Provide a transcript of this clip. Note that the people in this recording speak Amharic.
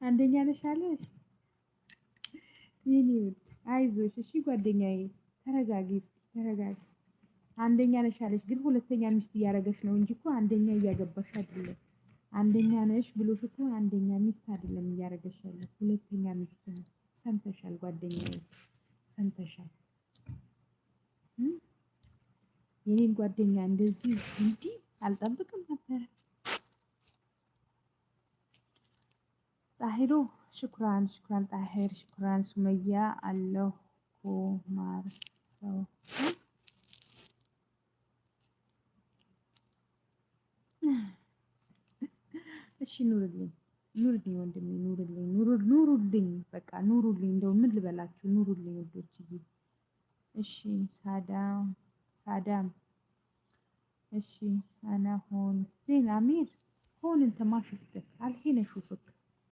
አንደኛ ነሽ አለሽ የኔ ውድ አይዞሽ እሺ ጓደኛዬ ተረጋጊ እስኪ ተረጋጊ አንደኛ ነሽ አለሽ ግን ሁለተኛ ሚስት እያደረገሽ ነው እንጂ እኮ አንደኛ እያገባሽ አይደለም አንደኛ ነሽ ብሎሽ እኮ አንደኛ ሚስት አይደለም እያደረገሽ ያለው ሁለተኛ ሚስት ነው ሰምተሻል ጓደኛዬ ሰምተሻል የኔን ጓደኛ እንደዚህ እንዲህ አልጠብቅም ነበር ጣሂሩ ሽኩራን ሽኩራን ጣሂር ሽኩራን ሱመያ አለሁ ማር ሰው እሺ ኑርልኝ ኑርልኝ ወንድሜ ኑርልኝ ኑሩልኝ በቃ ኑሩልኝ እንደው ምን ልበላችሁ ኑሩልኝ ወዶችዬ እሺ ሳዳም እሺ አና ሆን ዜና አሚር هون انت ما شفتك الحين اشوفك